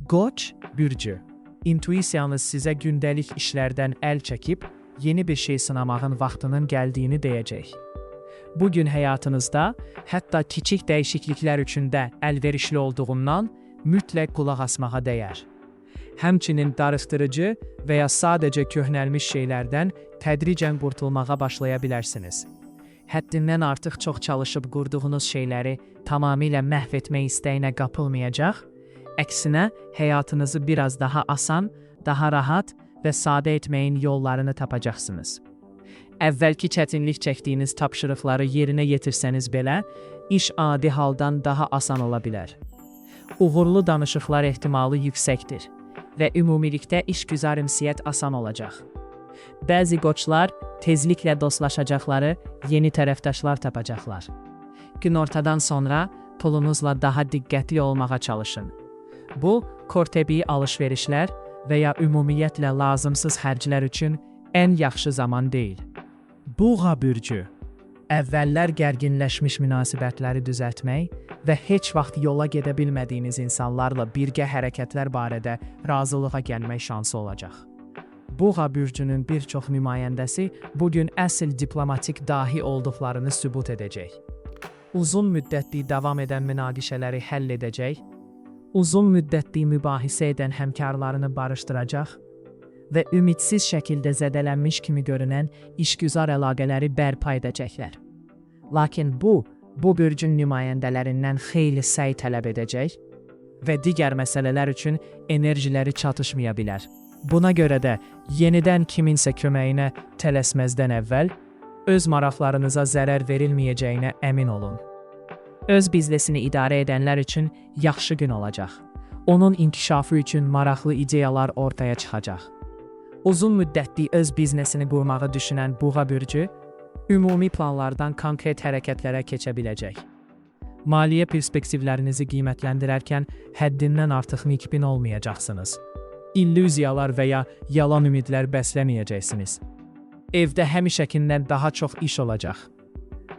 Qoç bürcü. İntuisiyanız sizə gündəlik işlərdən əl çəkib, yeni bir şey sınamağın vaxtının gəldiyini deyəcək. Bu gün həyatınızda, hətta kiçik dəyişikliklər üçün də əlverişli olduğundan mütləq qulaq asmağa dəyər. Həmçinin darıxdırıcı və ya sadəcə köhnəlmiş şeylərdən tədricən qurtulmağa başlaya bilərsiniz. Həddindən artıq çox çalışıb qurduğunuz şeyləri tamamilə məhv etmək istəyinə qapılmayacaq, əksinə həyatınızı biraz daha asan, daha rahat və sadə etməyin yollarını tapacaqsınız. Əvvəlki çətinlik çəkdiyiniz tapşırıqları yerinə yetirsəniz belə, iş adi haldan daha asan ola bilər. Uğurlu danışıqlar ehtimalı yüksəkdir və ümumilikdə işgüzar ünsiyyət asan olacaq. Bəzi qoçlar tezliklə dostlaşacaqları yeni tərəfdaşlar tapacaqlar. Günortadan sonra pulunuzla daha diqqətli olmağa çalışın. Bu, kortəbii alış-verişlər və ya ümumiyyətlə lazımsız xərclər üçün ən yaxşı zaman deyil. Buğa bürcü. Əvvəllər gərginləşmiş münasibətləri düzəltmək və heç vaxt yola gedə bilmədiyiniz insanlarla birgə hərəkətlər barədə razılığa gəlmək şansı olacaq. Buğa bürcünün bir çox nümayəndəsi bugün əsl diplomatik dahi olduqlarını sübut edəcək. Uzun müddətli davam edən münaqişələri həll edəcək, uzun müddətli mübahisə edən həmkarlarını barışdıracaq və ümidsiz şəkildə zədələnmiş kimi görünən işgüzar əlaqələri bərpa edəcəklər. Lakin bu bürcün nümayəndələrindən xeyli səy tələb edəcək və digər məsələlər üçün enerjiləri çatışmaya bilər. Buna görə də yenidən kiminsə köməyinə tələsməzdən əvvəl öz maraqlarınıza zərər verilməyəcəyinə əmin olun. Öz biznesini idarə edənlər üçün yaxşı gün olacaq. Onun inkişafı üçün maraqlı ideyalar ortaya çıxacaq. Uzun müddətli öz biznesini qurmağı düşünən buğa bürcü, ümumi planlardan konkret hərəkətlərə keçə biləcək. Maliyyə perspektivlərinizi qiymətləndirərkən həddindən artıq nikbin olmayacaqsınız. İllüziyalar və ya yalan ümidlər bəsləməyəcəksiniz. Evdə həmişəkindən daha çox iş olacaq.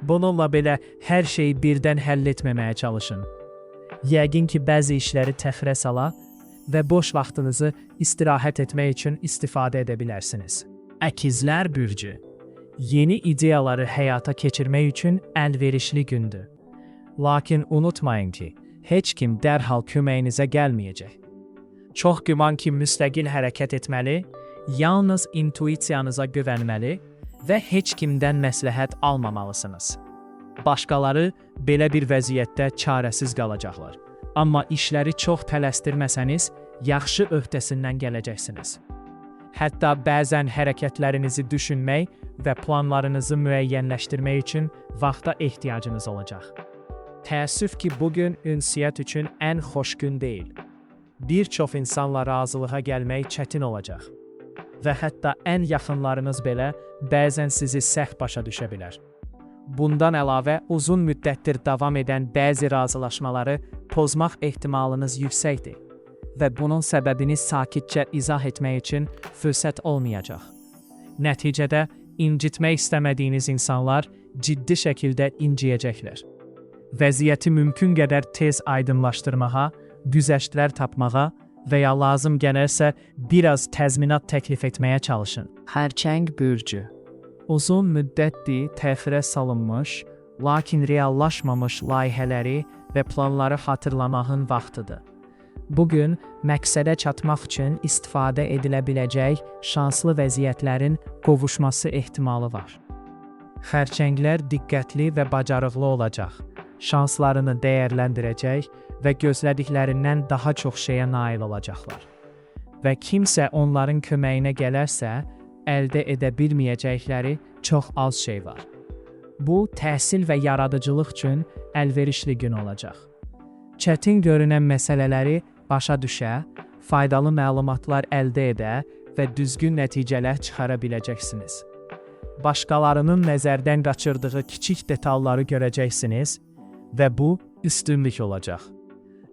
Bununla belə hər şeyi birdən həll etməməyə çalışın. Yəqin ki, bəzi işləri təxirə sala və boş vaxtınızı istirahət etmək üçün istifadə edə bilərsiniz. Əkizlər bürcü. Yeni ideyaları həyata keçirmək üçün əlverişli gündür. Lakin unutmayın ki, heç kim dərhal köməyinizə gəlməyəcək. Çox güman ki, müstəqil hərəkət etməli, yalnız intuisiyanıza güvənməli və heç kimdən məsləhət almamalısınız. Başqaları belə bir vəziyyətdə çarəsiz qalacaqlar. Amma işləri çox tələsdirməsəniz, yaxşı öhdəsindən gələcəksiniz. Hətta bəzən hərəkətlərinizi düşünmək və planlarınızı müəyyənləşdirmək üçün vaxta ehtiyacınız olacaq. Təəssüf ki, bugün ünsiyyət üçün ən xoş gün deyil. Bir çox insanla razılığa gəlmək çətin olacaq və hətta ən yaxınlarınız belə bəzən sizi səhv başa düşə bilər. Bundan əlavə, uzun müddətdir davam edən bəzi razılaşmaları pozmaq ehtimalınız yüksəkdir və bunun səbəbini sakitcə izah etmək üçün fürsət olmayacaq. Nəticədə, incitmək istəmədiyiniz insanlar ciddi şəkildə inciyəcəklər. Vəziyyəti mümkün qədər tez aydınlaşdırmağa, güzəştlər tapmağa və ya lazım gələrsə biraz təzminat təklif etməyə çalışın. Xərçəng bürcü. Uzun müddətli təxirə salınmış, lakin reallaşmamış layihələri və planları xatırlamağın vaxtıdır. Bugün məqsədə çatmaq üçün istifadə edilə biləcək şanslı vəziyyətlərin qovuşması ehtimalı var. Xərçənglər diqqətli və bacarıqlı olacaq, şanslarını dəyərləndirəcək və gözlədiklərindən daha çox şeyə nail olacaqlar. Və kimsə onların köməyinə gələrsə, əldə edə bilməyəcəkləri çox az şey var. Bu, təhsil və yaradıcılıq üçün əlverişli gün olacaq. Çətin görünən məsələləri başa düşə, faydalı məlumatlar əldə edə və düzgün nəticələr çıxara biləcəksiniz. Başqalarının nəzərdən qaçırdığı kiçik detalları görəcəksiniz və bu üstünlük olacaq.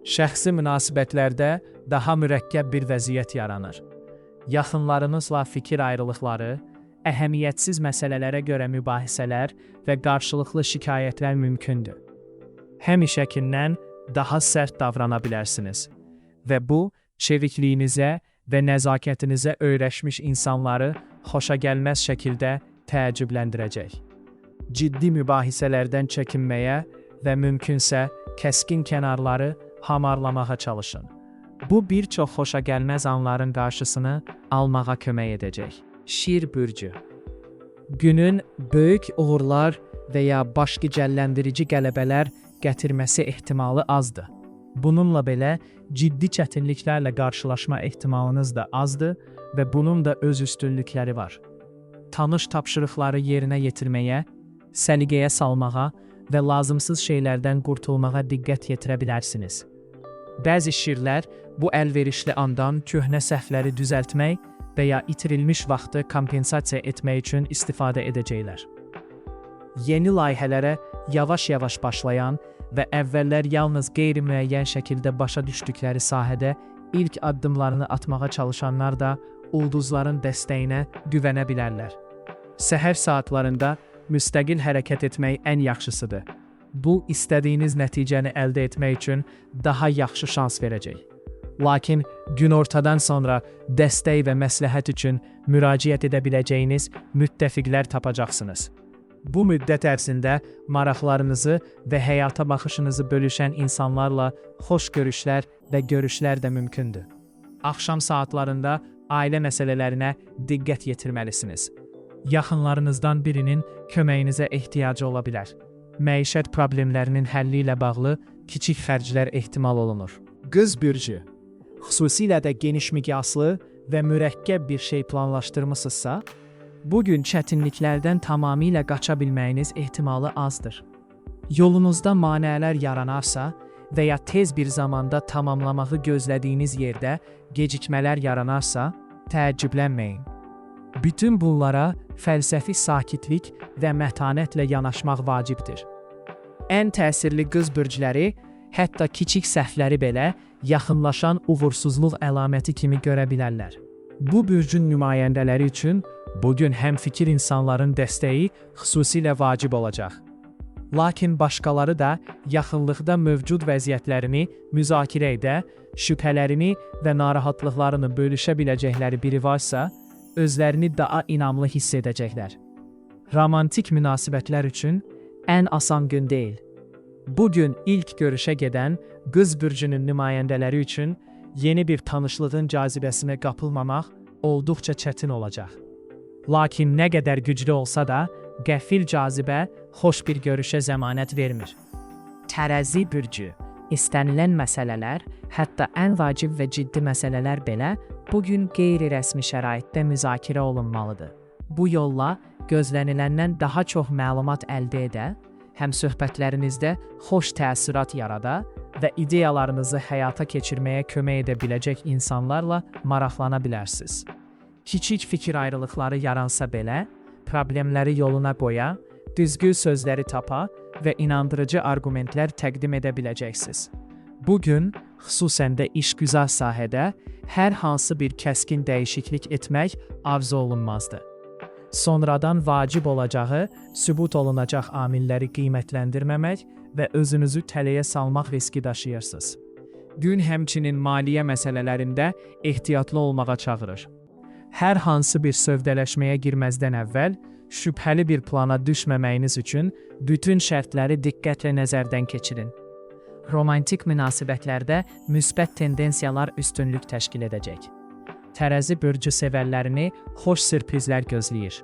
Şəxsi münasibətlərdə daha mürəkkəb bir vəziyyət yaranır. Yaxınlarınızla fikir ayrılıqları, əhəmiyyətsiz məsələlərə görə mübahisələr və qarşılıqlı şikayətlər mümkündür. Həmişəkindən daha sərt davrana bilərsiniz və bu, çevikliyinizə və nəzakətinizə öyrəşmiş insanları xoşagəlməz şəkildə təəccübləndirəcək. Ciddi mübahisələrdən çəkinməyə və mümkünsə kəskin kənarları hamarlamağa çalışın. Bu bir çox xoşagəlməz anların qarşısını almağa kömək edəcək. Şir bürcü. Günün böyük uğurlar və ya baş gicəlləndirici qələbələr gətirməsi ehtimalı azdır. Bununla belə ciddi çətinliklərlə qarşılaşma ehtimalınız da azdır və bunun da öz üstünlükləri var. Tanış tapşırıqları yerinə yetirməyə, səliqəyə salmağa və lazımsız şeylərdən qurtulmağa diqqət yetirə bilərsiniz. Bəzi şirlər bu əlverişli andan köhnə səhvləri düzəltmək və ya itirilmiş vaxtı kompensasiya etmək üçün istifadə edəcəklər. Yeni layihələrə yavaş-yavaş başlayan və əvvəllər yalnız qeyri-müəyyən şəkildə başa düşdükləri sahədə ilk addımlarını atmağa çalışanlar da ulduzların dəstəyinə güvənə bilərlər. Səhər saatlarında müstəqil hərəkət etmək ən yaxşısıdır. Bu, istədiyiniz nəticəni əldə etmək üçün daha yaxşı şans verəcək. Lakin günortadan sonra dəstək və məsləhət üçün müraciət edə biləcəyiniz müttəfiqlər tapacaqsınız. Bu müddət ərzində maraqlarınızı və həyata baxışınızı bölüşən insanlarla xoş görüşlər və görüşlər də mümkündür. Axşam saatlarında ailə məsələlərinə diqqət yetirməlisiniz. Yaxınlarınızdan birinin köməyinizə ehtiyacı ola bilər. Məişət problemlərinin həlli ilə bağlı kiçik xərclər ehtimal olunur. Qız bürcü. Xüsusilə də geniş miqyaslı və mürəkkəb bir şey planlaşdırmısınızsa, bugün çətinliklərdən tamamilə qaça bilməyiniz ehtimalı azdır. Yolunuzda maneələr yaranarsa və ya tez bir zamanda tamamlamağı gözlədiyiniz yerdə gecikmələr yaranarsa, təəccüblənməyin. Bütün bunlara fəlsəfi sakitlik və mətanətlə yanaşmaq vacibdir. Ən təsirli qız bürcləri hətta kiçik səhvləri belə yaxınlaşan uğursuzluq əlaməti kimi görə bilərlər. Bu bürcün nümayəndələri üçün bugün həmfikir insanların dəstəyi xüsusilə vacib olacaq. Lakin başqaları da yaxınlıqda mövcud vəziyyətlərini müzakirə edə, şübhələrini və narahatlıqlarını bölüşə biləcəkləri biri varsa, özlərini daha inamlı hiss edəcəklər. Romantik münasibətlər üçün ən asan gün deyil. Bugün ilk görüşə gedən qız bürcünün nümayəndələri üçün yeni bir tanışlığın cazibəsinə qapılmamaq olduqca çətin olacaq. Lakin nə qədər güclü olsa da, qəfil cazibə xoş bir görüşə zəmanət vermir. Tərəzi bürcü. İstənilən məsələlər, hətta ən vacib və ciddi məsələlər belə bugün qeyri-rəsmi şəraitdə müzakirə olunmalıdır. Bu yolla gözləniləndən daha çox məlumat əldə edə, həm söhbətlərinizdə xoş təəssürat yarada və ideyalarınızı həyata keçirməyə kömək edə biləcək insanlarla maraqlana bilərsiniz. Kiçik fikir ayrılıqları yaransa belə, problemləri yoluna qoya, düzgün sözləri tapa və inandırıcı arqumentlər təqdim edə biləcəksiniz. Bugün, xüsusən də işgüzar sahədə hər hansı bir kəskin dəyişiklik etmək arzu olunmazdır. Sonradan vacib olacağı, sübut olunacaq amilləri qiymətləndirməmək və özünüzü tələyə salmaq riski daşıyırsınız. Gün həmçinin maliyyə məsələlərində ehtiyatlı olmağa çağırır. Hər hansı bir sövdələşməyə girməzdən əvvəl, şübhəli bir plana düşməməyiniz üçün bütün şərtləri diqqətlə nəzərdən keçirin. Romantik münasibətlərdə müsbət tendensiyalar üstünlük təşkil edəcək. Tərəzi bürcü sevərlərini xoş sürprizlər gözləyir.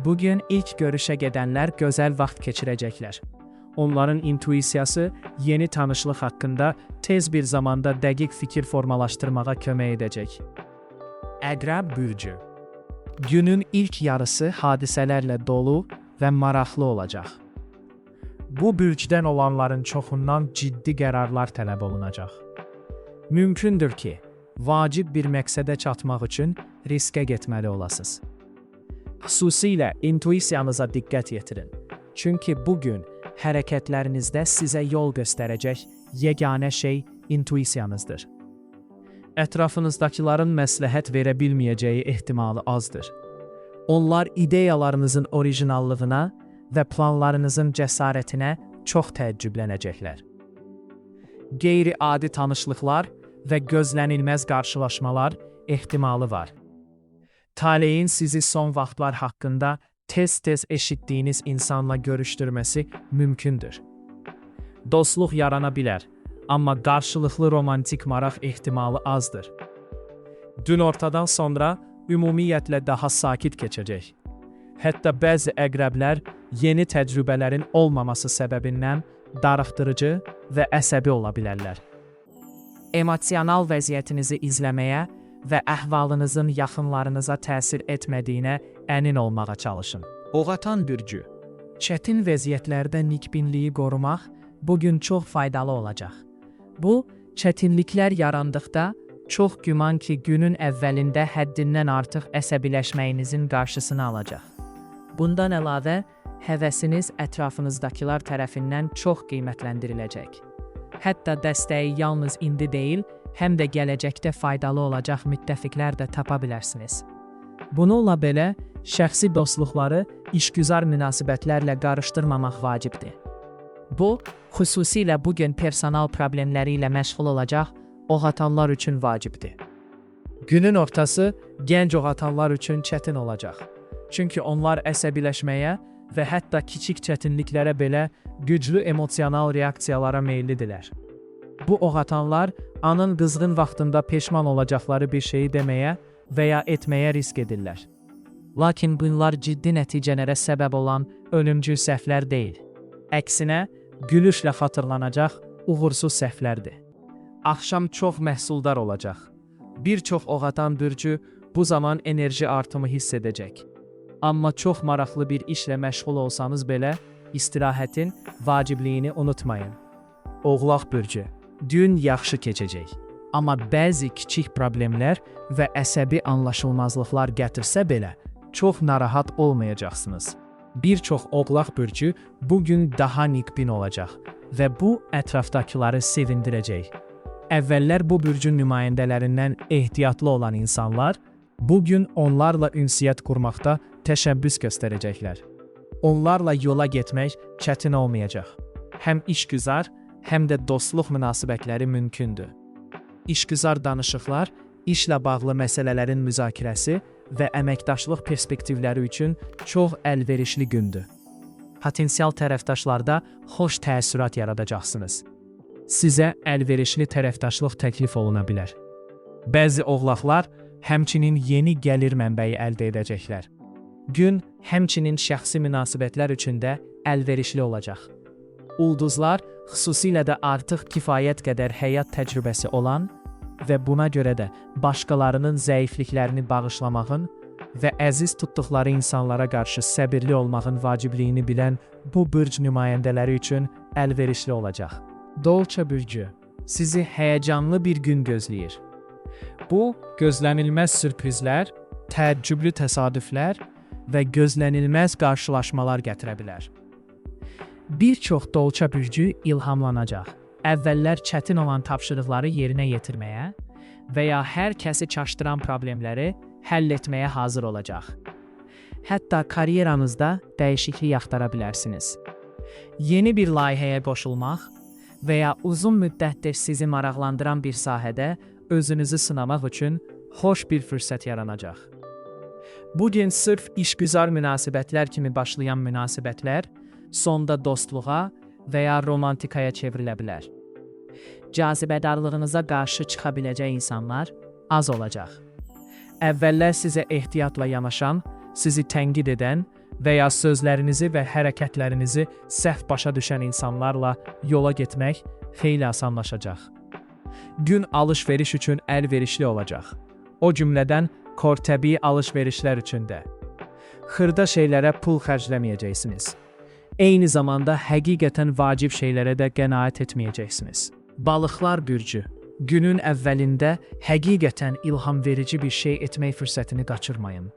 Bugün ilk görüşə gedənlər gözəl vaxt keçirəcəklər. Onların intuisiyası yeni tanışlıq haqqında tez bir zamanda dəqiq fikir formalaşdırmağa kömək edəcək. Əqrəb bürcü. Günün ilk yarısı hadisələrlə dolu və maraqlı olacaq. Bu bürcdən olanların çoxundan ciddi qərarlar tələb olunacaq. Mümkündür ki, vacib bir məqsədə çatmaq üçün riskə getməli olasınız. Xüsusilə intuisiyanıza diqqət yetirin. Çünki bugün hərəkətlərinizdə sizə yol göstərəcək yeganə şey intuisiyanızdır. Ətrafınızdakıların məsləhət verə bilməyəcəyi ehtimalı azdır. Onlar ideyalarınızın orijinallığına və planlarınızın cəsarətinə çox təəccüblənəcəklər. Qeyri-adi tanışlıqlar və gözlənilməz qarşılaşmalar ehtimalı var. Taleyin sizi son vaxtlar haqqında tez-tez eşitdiyiniz insanla görüşdürməsi mümkündür. Dostluq yarana bilər, amma qarşılıqlı romantik maraq ehtimalı azdır. Günortadan sonra ümumiyyətlə daha sakit keçəcək. Hətta bəzi əqrəblər yeni təcrübələrin olmaması səbəbindən darıxdırıcı və əsəbi ola bilərlər. Emosional vəziyyətinizi izləməyə və əhvalınızın yaxınlarınıza təsir etmədiyinə əmin olmağa çalışın. Oğatan bürcü. Çətin vəziyyətlərdə nikbinliyi qorumaq bugün çox faydalı olacaq. Bu, çətinliklər yarandıqda çox güman ki, günün əvvəlində həddindən artıq əsəbiləşməyinizin qarşısını alacaq. Bundan əlavə, həvəsiniz ətrafınızdakılar tərəfindən çox qiymətləndiriləcək. Hətta dəstəyi yalnız indi deyil, həm də gələcəkdə faydalı olacaq müttəfiqlər də tapa bilərsiniz. Bununla belə, şəxsi dostluqları işgüzar münasibətlərlə qarışdırmamaq vacibdir. Bu, xüsusilə bugün personal problemləri ilə məşğul olacaq oğatanlar üçün vacibdir. Günün ortası gənc oğatanlar üçün çətin olacaq. Çünki onlar əsəbiləşməyə və hətta kiçik çətinliklərə belə güclü emosional reaksiyalara meyillidirlər. Bu oğatanlar anın qızğın vaxtında peşman olacaqları bir şeyi deməyə və ya etməyə risk edirlər. Lakin bunlar ciddi nəticələrə səbəb olan ölümcül səhvlər deyil. Əksinə, gülüşlə xatırlanacaq uğursuz səhvlərdir. Axşam çox məhsuldar olacaq. Bir çox oğatan bürcü bu zaman enerji artımı hiss edəcək. Amma çox maraqlı bir işlə məşğul olsanız belə, istirahətin vacibliyini unutmayın. Oğlaq bürcü. Gün yaxşı keçəcək. Amma bəzi kiçik problemlər və əsəbi anlaşılmazlıqlar gətirsə belə, çox narahat olmayacaqsınız. Bir çox oğlaq bürcü bugün daha nikbin olacaq və bu ətrafdakıları sevindirəcək. Əvvəllər bu bürcün nümayəndələrindən ehtiyatlı olan insanlar, bugün onlarla ünsiyyət qurmaqda təşəbbüs göstərəcəklər. Onlarla yola getmək çətin olmayacaq. Həm işgüzar, həm də dostluq münasibətləri mümkündür. İşgüzar danışıqlar, işlə bağlı məsələlərin müzakirəsi və əməkdaşlıq perspektivləri üçün çox əlverişli gündür. Potensial tərəfdaşlarda xoş təəssürat yaradacaqsınız. Sizə əlverişli tərəfdaşlıq təklif oluna bilər. Bəzi oğlaqlar həmçinin yeni gəlir mənbəyi əldə edəcəklər. Gün həmçinin şəxsi münasibətlər üçün də əlverişli olacaq. Ulduzlar xüsusilə də artıq kifayət qədər həyat təcrübəsi olan və buna görə də başqalarının zəifliklərini bağışlamağın və əziz tutduqları insanlara qarşı səbirli olmağın vacibliyini bilən bu bürc nümayəndələri üçün əlverişli olacaq. Dolça bürcü, sizi həyəcanlı bir gün gözləyir. Bu, gözlənilməz sürprizlər, təəccüblü təsadüflər və gözlənilməz qarşılaşmalar gətirə bilər. Bir çox dolça bürcü ilhamlanacaq. Əvvəllər çətin olan tapşırıqları yerinə yetirməyə və ya hər kəsi çaşdıran problemləri həll etməyə hazır olacaq. Hətta karyeranızda dəyişiklik axtara bilərsiniz. Yeni bir layihəyə qoşulmaq və ya uzun müddətdir sizi maraqlandıran bir sahədə özünüzü sınamaq üçün xoş bir fürsət yaranacaq. Bugün sırf işgüzar münasibətlər kimi başlayan münasibətlər sonda dostluğa və ya romantikaya çevrilə bilər. Cazibədarlığınıza qarşı çıxa biləcək insanlar az olacaq. Əvvəllər sizə ehtiyatla yanaşan, sizi tənqid edən və ya sözlərinizi və hərəkətlərinizi səhv başa düşən insanlarla yola getmək xeyli asanlaşacaq. Gün alış-veriş üçün əlverişli olacaq. O cümlədən kortəbii alış-verişlər üçün də. Xırda şeylərə pul xərcləməyəcəksiniz. Eyni zamanda həqiqətən vacib şeylərə də qənaət etməyəcəksiniz. Balıqlar bürcü, günün əvvəlində həqiqətən ilham verici bir şey etmək fürsətini qaçırmayın.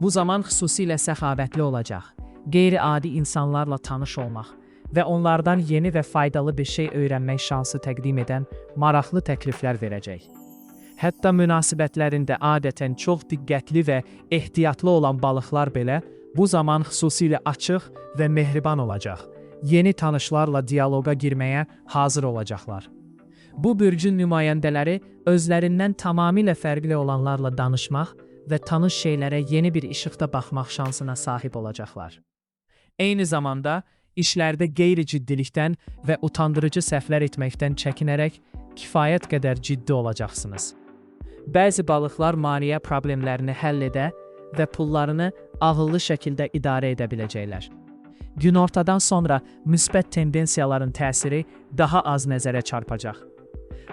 Bu zaman xüsusilə səxavətli olacaq, qeyri-adi insanlarla tanış olmaq və onlardan yeni və faydalı bir şey öyrənmək şansı təqdim edən maraqlı təkliflər verəcək. Hətta münasibətlərində adətən çox diqqətli və ehtiyatlı olan balıqlar belə bu zaman xüsusilə açıq və mehriban olacaq. Yeni tanışlarla dialoqa girməyə hazır olacaqlar. Bu bürcün nümayəndələri özlərindən tamamilə fərqli olanlarla danışmaq və tanış şeylərə yeni bir işıqda baxmaq şansına sahib olacaqlar. Eyni zamanda işlərdə qeyri-ciddilikdən və utandırıcı səhvlər etməkdən çəkinərək kifayət qədər ciddi olacaqsınız. Bəzi balıqlar maliyyə problemlərini həll edə və pullarını ağıllı şəkildə idarə edə biləcəklər. Günortadan sonra müsbət tendensiyaların təsiri daha az nəzərə çarpacaq.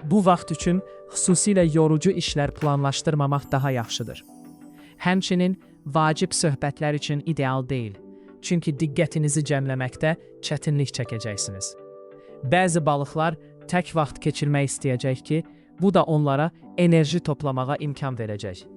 Bu vaxt üçün xüsusilə yorucu işlər planlaşdırmamaq daha yaxşıdır. Həmçinin vacib söhbətlər üçün ideal deyil, çünki diqqətinizi cəmləməkdə çətinlik çəkəcəksiniz. Bəzi balıqlar tək vaxt keçirmək istəyəcək ki, bu da onlara enerji toplamağa imkan verəcək.